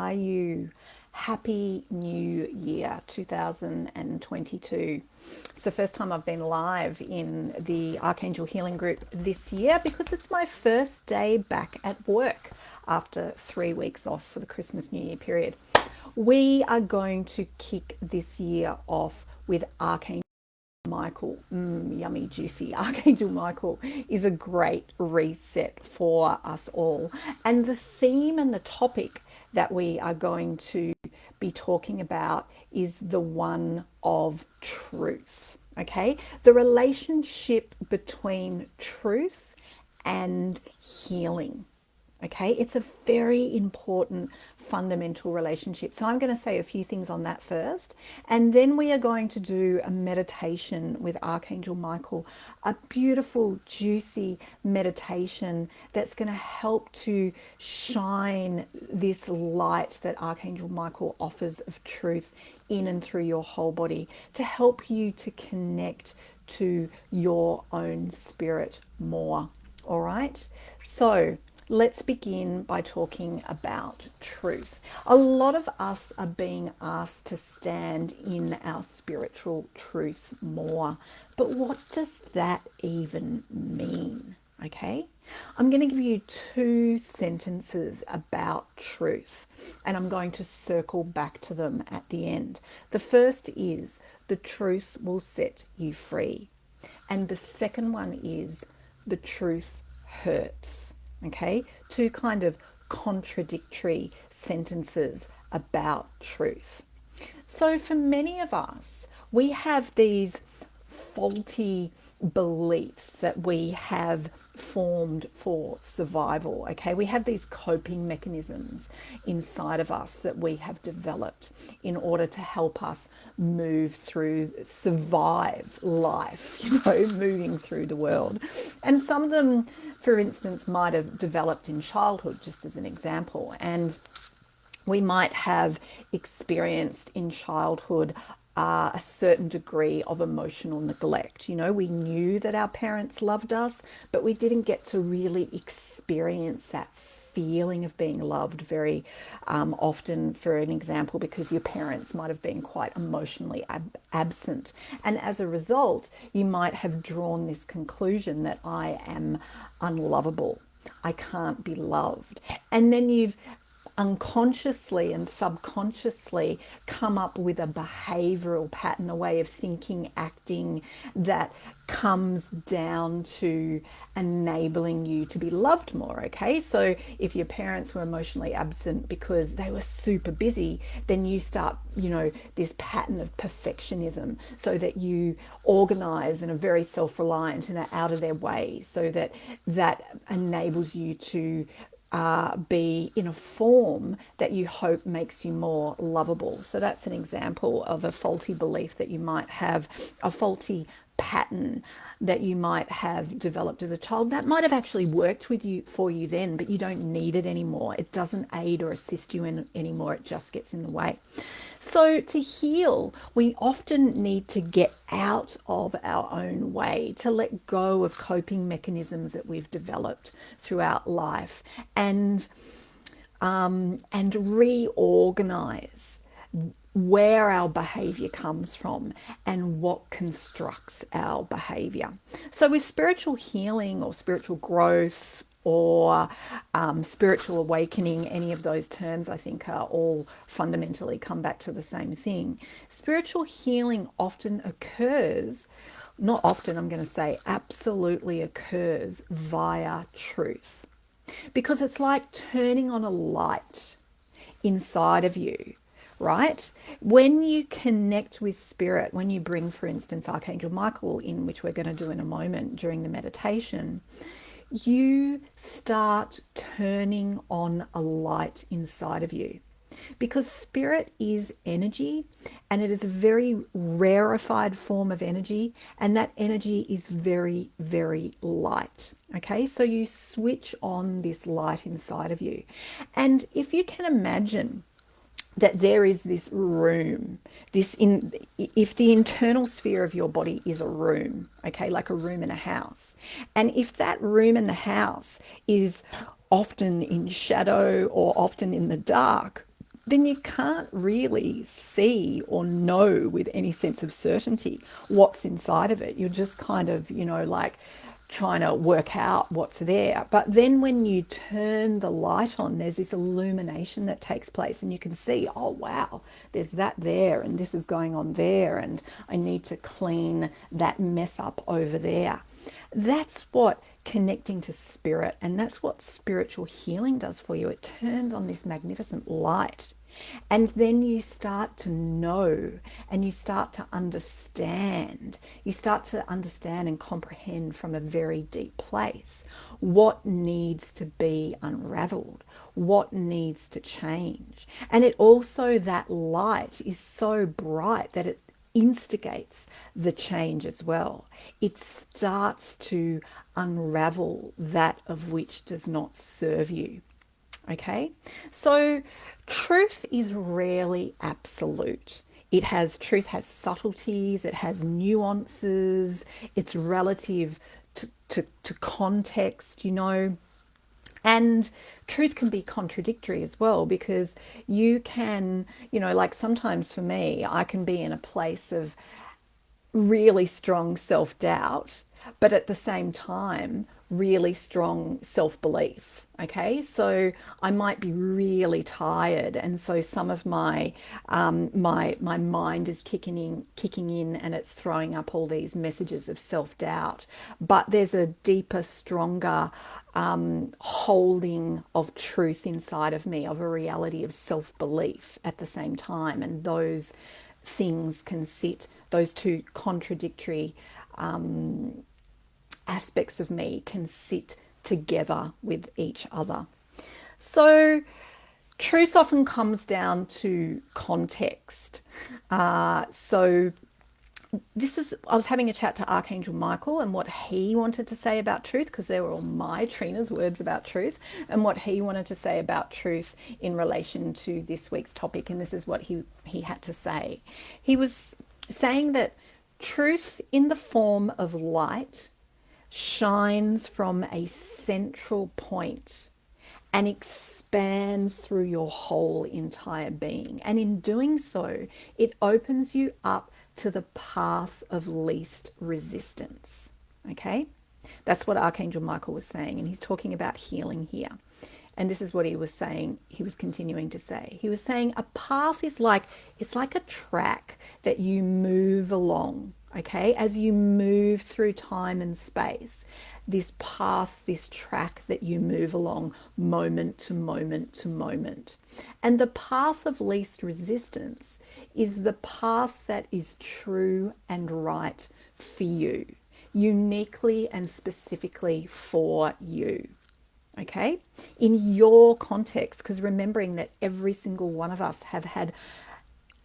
are you? Happy New Year 2022. It's the first time I've been live in the Archangel Healing Group this year because it's my first day back at work after 3 weeks off for the Christmas New Year period. We are going to kick this year off with Archangel Michael. Yummy, juicy. Archangel Michael is a great reset for us all. And the theme and the topic that we are going to be talking about is the one of truth. Okay? The relationship between truth and healing. Okay, it's a very important fundamental relationship. So I'm going to say a few things on that first, and then we are going to do a meditation with Archangel Michael, a beautiful, juicy meditation that's going to help to shine this light that Archangel Michael offers of truth in and through your whole body to help you to connect to your own spirit more. All right, so let's begin by talking about truth. A lot of us are being asked to stand in our spiritual truth more. But what does that even mean? Okay, I'm going to give you 2 sentences about truth, and I'm going to circle back to them at the end. The first is, the truth will set you free. And the second one is, the truth hurts. Okay, 2 kind of contradictory sentences about truth. So for many of us, we have these faulty beliefs that we have formed for survival. Okay, we have these coping mechanisms inside of us that we have developed in order to help us move through, survive life, moving through the world. And some of them, for instance, might have developed in childhood, just as an example. And we might have experienced in childhood a certain degree of emotional neglect. We knew that our parents loved us, but we didn't get to really experience that feeling of being loved very often, for an example, because your parents might have been quite emotionally absent. And as a result, you might have drawn this conclusion that I am unlovable. I can't be loved. And then you've unconsciously and subconsciously come up with a behavioral pattern, a way of thinking, acting that comes down to enabling you to be loved more. Okay, so if your parents were emotionally absent because they were super busy, then you start, this pattern of perfectionism, so that you organize and are very self-reliant and are out of their way, so that enables you to be in a form that you hope makes you more lovable. So that's an example of a faulty belief that you might have, a faulty pattern that you might have developed as a child that might have actually worked for you then, but you don't need it anymore. It doesn't aid or assist you anymore. It just gets in the way. So to heal, we often need to get out of our own way, to let go of coping mechanisms that we've developed throughout life, and reorganize where our behavior comes from and what constructs our behavior. So with spiritual healing or spiritual growth or spiritual awakening, any of those terms I think are all fundamentally come back to the same thing. Spiritual healing often occurs, not often, I'm going to say absolutely occurs via truth. Because it's like turning on a light inside of you, right? When you connect with spirit, when you bring, for instance, Archangel Michael in, which we're going to do in a moment during the meditation, you start turning on a light inside of you. Because spirit is energy, and it is a very rarefied form of energy, and that energy is very, very light. Okay, so you switch on this light inside of you. And if you can imagine that there is this room, if the internal sphere of your body is a room, okay, like a room in a house, and if that room in the house is often in shadow or often in the dark, then you can't really see or know with any sense of certainty what's inside of it. You're just kind of, like trying to work out what's there. But then when you turn the light on, there's this illumination that takes place, and you can see, oh wow, there's that there, and this is going on there, and I need to clean that mess up over there. That's what connecting to spirit, and that's what spiritual healing does for you. It turns on this magnificent light. And then you start to know, and you start to understand. You start to understand and comprehend from a very deep place what needs to be unraveled, what needs to change. And it also, that light is so bright that it instigates the change as well. It starts to unravel that of which does not serve you. Okay, so truth is rarely absolute. Truth has subtleties, it has nuances, it's relative to context, and truth can be contradictory as well, because you can, like sometimes for me, I can be in a place of really strong self-doubt, but at the same time, really strong self-belief. Okay, so I might be really tired, and so some of my my mind is kicking in, and it's throwing up all these messages of self-doubt. But there's a deeper, stronger holding of truth inside of me, of a reality of self-belief at the same time, and those things can sit. Those two contradictory aspects of me can sit together with each other. So truth often comes down to context. So I was having a chat to Archangel Michael and what he wanted to say about truth, because they were all my Trina's words about truth, and what he wanted to say about truth in relation to this week's topic. And this is what he had to say. He was saying that truth in the form of light shines from a central point and expands through your whole entire being. And in doing so, it opens you up to the path of least resistance. Okay? That's what Archangel Michael was saying. And he's talking about healing here. And this is what he was saying. He was continuing to say. He was saying a path is it's like a track that you move along. Okay, as you move through time and space, this path, this track that you move along moment to moment to moment. And the path of least resistance is the path that is true and right for you, uniquely and specifically for you. Okay, in your context, because remembering that every single one of us have had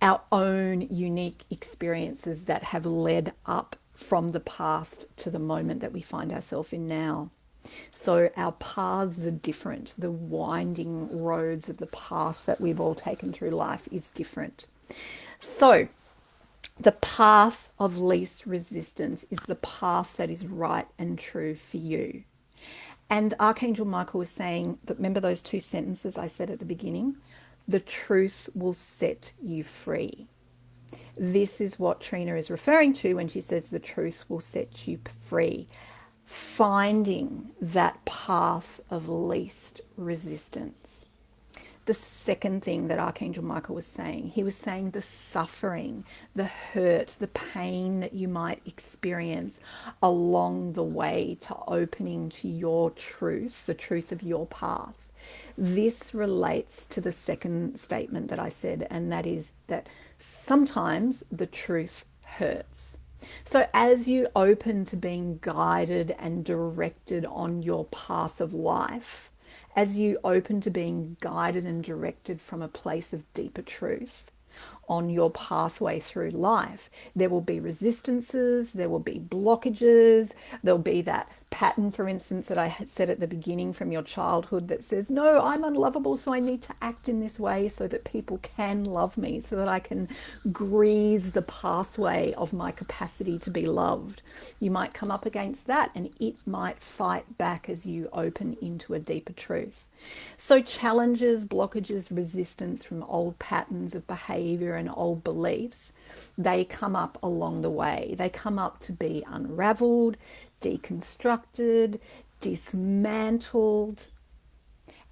our own unique experiences that have led up from the past to the moment that we find ourselves in now. So our paths are different. The winding roads of the path that we've all taken through life is different. So the path of least resistance is the path that is right and true for you. And Archangel Michael was saying, remember those two sentences I said at the beginning? The truth will set you free. This is what Trina is referring to when she says the truth will set you free. Finding that path of least resistance. The second thing that Archangel Michael was saying, he was saying the suffering, the hurt, the pain that you might experience along the way to opening to your truth, the truth of your path. This relates to the second statement that I said, and that is that sometimes the truth hurts. So as you open to being guided and directed on your path of life, as you open to being guided and directed from a place of deeper truth on your pathway through life, there will be resistances, there will be blockages, there'll be that pattern, for instance, that I had said at the beginning from your childhood that says, no, I'm unlovable, so I need to act in this way so that people can love me, so that I can grease the pathway of my capacity to be loved. You might come up against that and it might fight back as you open into a deeper truth. So challenges, blockages, resistance from old patterns of behavior and old beliefs, they come up along the way. They come up to be unraveled, deconstructed, dismantled,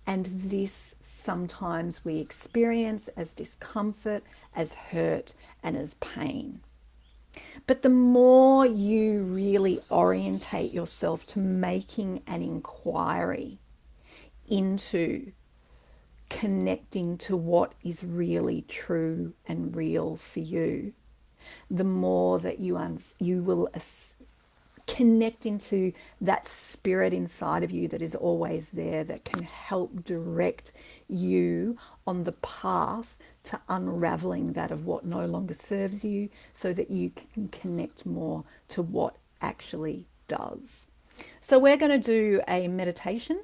and this sometimes we experience as discomfort, as hurt, and as pain. But the more you really orientate yourself to making an inquiry into connecting to what is really true and real for you, the more that you will connect into that spirit inside of you that is always there, that can help direct you on the path to unraveling that of what no longer serves you, so that you can connect more to what actually does. So we're going to do a meditation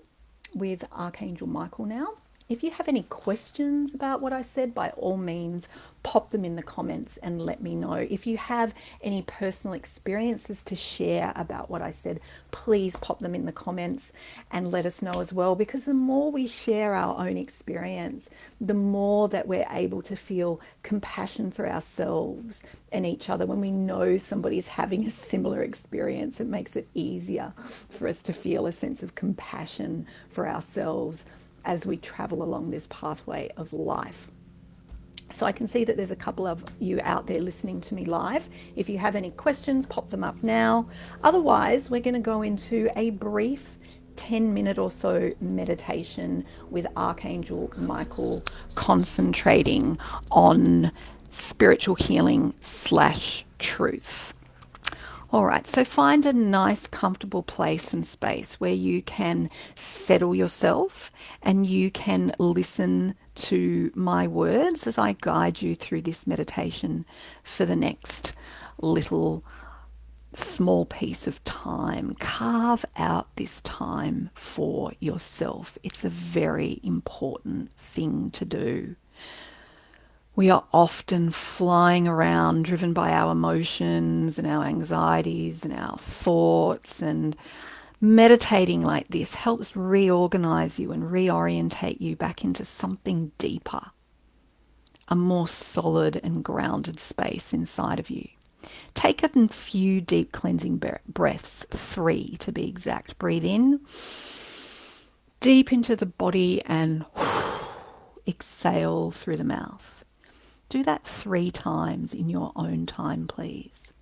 with Archangel Michael now. If you have any questions about what I said, by all means, pop them in the comments and let me know. If you have any personal experiences to share about what I said, please pop them in the comments and let us know as well, because the more we share our own experience, the more that we're able to feel compassion for ourselves and each other. When we know somebody's having a similar experience, it makes it easier for us to feel a sense of compassion for ourselves as we travel along this pathway of life. So I can see that there's a couple of you out there listening to me live. If you have any questions, pop them up now. Otherwise, we're going to go into a brief 10-minute or so meditation with Archangel Michael, concentrating on spiritual healing / truth. All right, so find a nice, comfortable place and space where you can settle yourself and you can listen to my words as I guide you through this meditation for the next little small piece of time. Carve out this time for yourself. It's a very important thing to do. We are often flying around, driven by our emotions and our anxieties and our thoughts, and meditating like this helps reorganize you and reorientate you back into something deeper, a more solid and grounded space inside of you. Take a few deep cleansing breaths, 3 to be exact. Breathe in deep into the body and exhale through the mouth. Do that 3 times in your own time, please.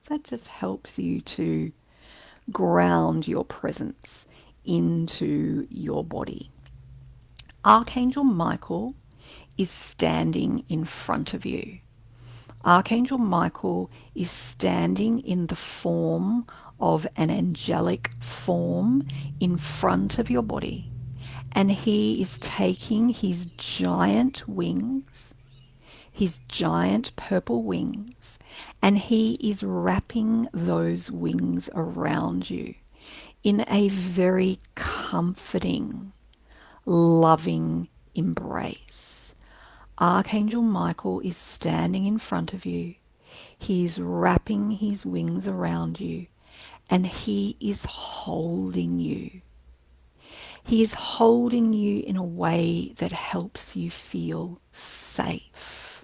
That just helps you to ground your presence into your body. Archangel Michael is standing in front of you. Archangel Michael is standing in the form of an angelic form in front of your body, and he is taking his giant wings, his giant purple wings, and he is wrapping those wings around you in a very comforting, loving embrace. Archangel Michael is standing in front of you. He is wrapping his wings around you, and he is holding you. He is holding you in a way that helps you feel safe.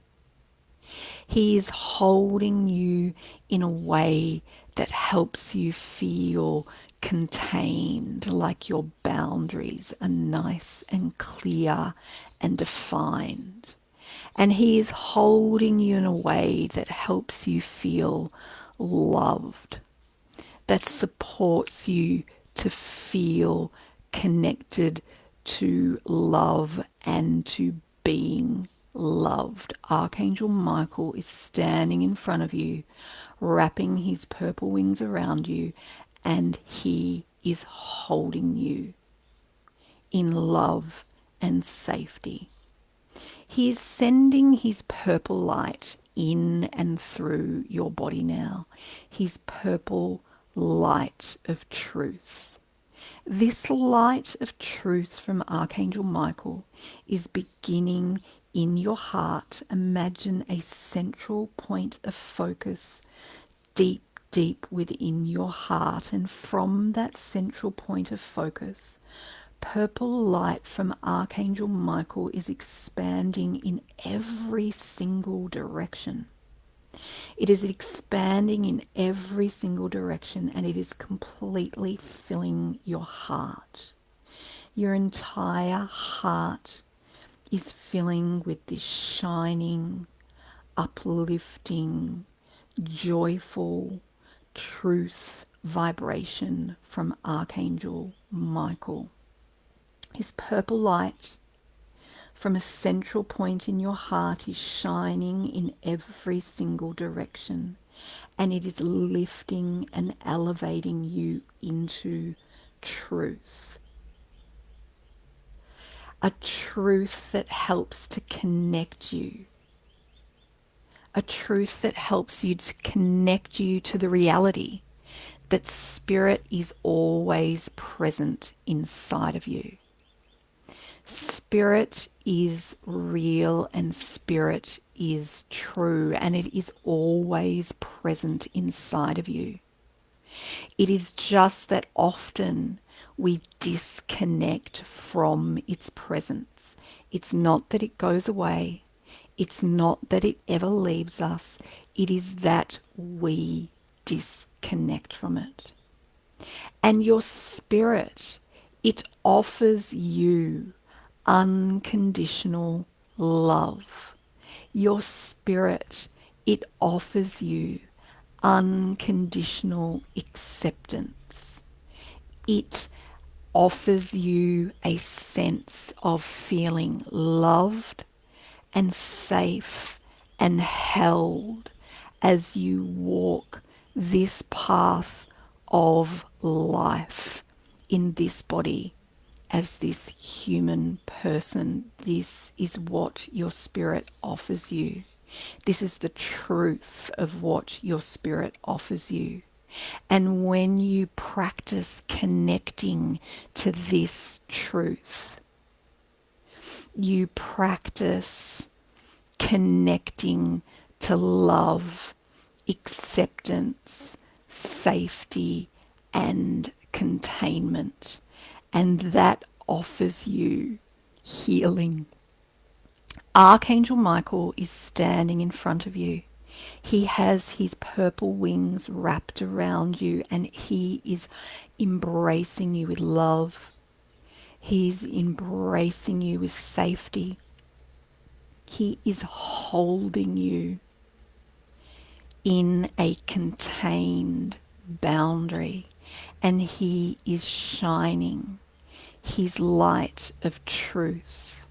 He is holding you in a way that helps you feel contained, like your boundaries are nice and clear and defined. And he is holding you in a way that helps you feel loved, that supports you to feel connected to love and to being loved. Archangel Michael is standing in front of you, wrapping his purple wings around you, and he is holding you in love and safety. He is sending his purple light in and through your body now. His purple light of truth. This light of truth from Archangel Michael is beginning in your heart. Imagine a central point of focus deep, deep within your heart. And from that central point of focus, purple light from Archangel Michael is expanding in every single direction. It is expanding in every single direction, and it is completely filling your heart. Your entire heart is filling with this shining, uplifting, joyful truth vibration from Archangel Michael. His purple light from a central point in your heart is shining in every single direction, and it is lifting and elevating you into truth. A truth that helps to connect you. A truth that helps you to connect you to the reality that spirit is always present inside of you. Spirit is real and spirit is true, and it is always present inside of you. It is just that often we disconnect from its presence. It's not that it goes away. It's not that it ever leaves us. It is that we disconnect from it. And your spirit, it offers you unconditional love. Your spirit, it offers you unconditional acceptance. It offers you a sense of feeling loved and safe and held as you walk this path of life in this body as this human person. This is what your spirit offers you. This is the truth of what your spirit offers you. And when you practice connecting to this truth, you practice connecting to love, acceptance, safety, and containment. And that offers you healing. Archangel Michael is standing in front of you. He has his purple wings wrapped around you, and he is embracing you with love. He's embracing you with safety. He is holding you in a contained boundary, and he is shining his light of truth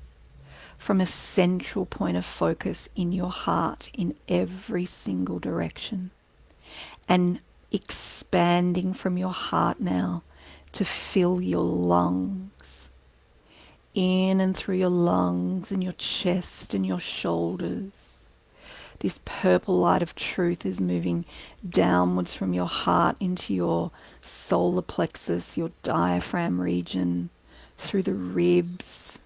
from a central point of focus in your heart in every single direction, and expanding from your heart now to fill your lungs, in and through your lungs and your chest and your shoulders. This purple light of truth is moving downwards from your heart into your solar plexus, your diaphragm region, through the ribs,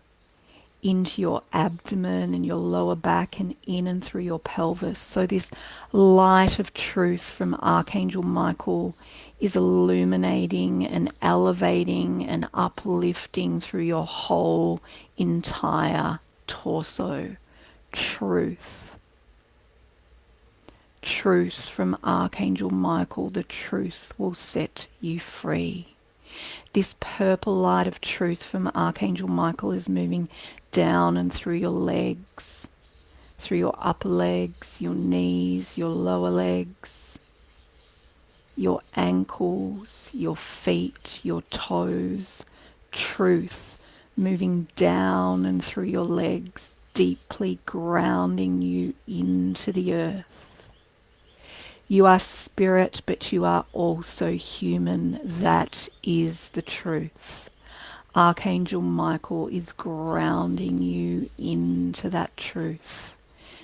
into your abdomen and your lower back, and in and through your pelvis. So this light of truth from Archangel Michael is illuminating and elevating and uplifting through your whole entire torso. Truth. Truth from Archangel Michael. The truth will set you free. This purple light of truth from Archangel Michael is moving down and through your legs, through your upper legs, your knees, your lower legs, your ankles, your feet, your toes. Truth moving down and through your legs, deeply grounding you into the earth. You are spirit, but you are also human. That is the truth. Archangel Michael is grounding you into that truth,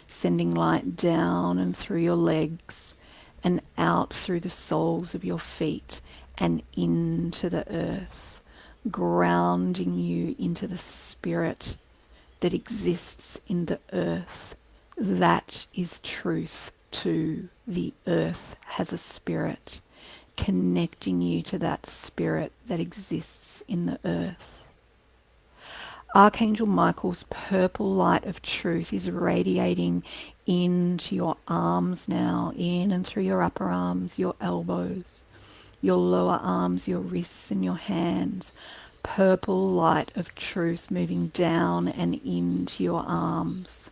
sending light down and through your legs and out through the soles of your feet and into the earth, grounding you into the spirit that exists in the earth. That is truth too. The earth has a spirit, connecting you to that spirit that exists in the earth. Archangel Michael's purple light of truth is radiating into your arms now, in and through your upper arms, your elbows, your lower arms, your wrists and your hands. Purple light of truth moving down and into your arms,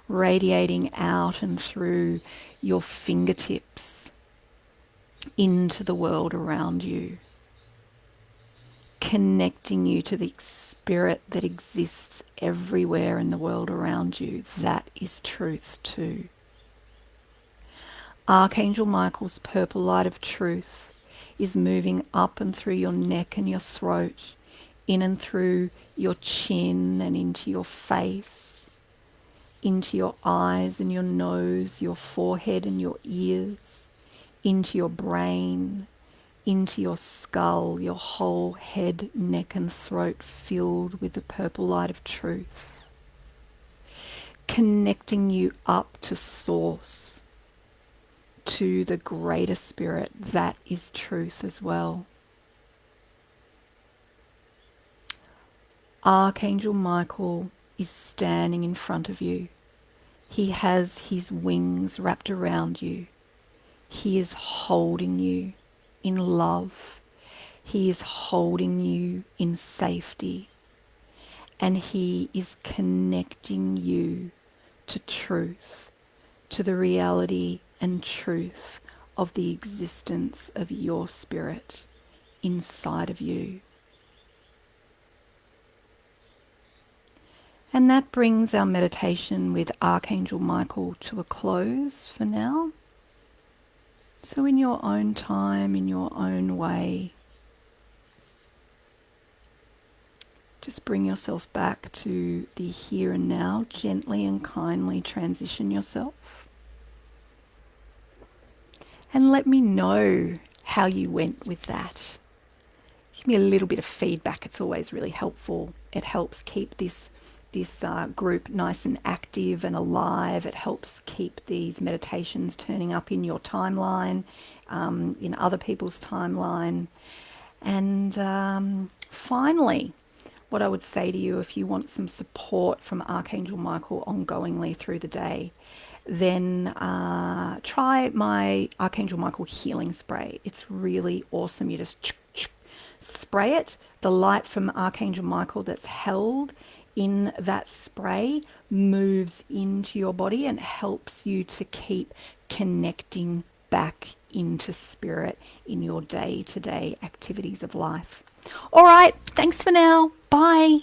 radiating out and through your fingertips into the world around you, connecting you to the spirit that exists everywhere in the world around you. That is truth too. Archangel Michael's purple light of truth is moving up and through your neck and your throat, in and through your chin and into your face, into your eyes and your nose, your forehead and your ears, into your brain, into your skull, your whole head, neck and throat filled with the purple light of truth, connecting you up to source, to the greater spirit. That is truth as well. Archangel Michael is standing in front of you. He has his wings wrapped around you. He is holding you in love. He is holding you in safety. And he is connecting you to truth, to the reality and truth of the existence of your spirit inside of you. And that brings our meditation with Archangel Michael to a close for now. So in your own time, in your own way, just bring yourself back to the here and now. Gently and kindly transition yourself. And let me know how you went with that. Give me a little bit of feedback. It's always really helpful. It helps keep this group nice and active and alive. It helps keep these meditations turning up in your timeline, in other people's timeline. And finally, what I would say to you, if you want some support from Archangel Michael ongoingly through the day, then try my Archangel Michael healing spray. It's really awesome. You just spray it. The light from Archangel Michael that's held in that spray moves into your body and helps you to keep connecting back into spirit in your day-to-day activities of life. All right, thanks for now. Bye.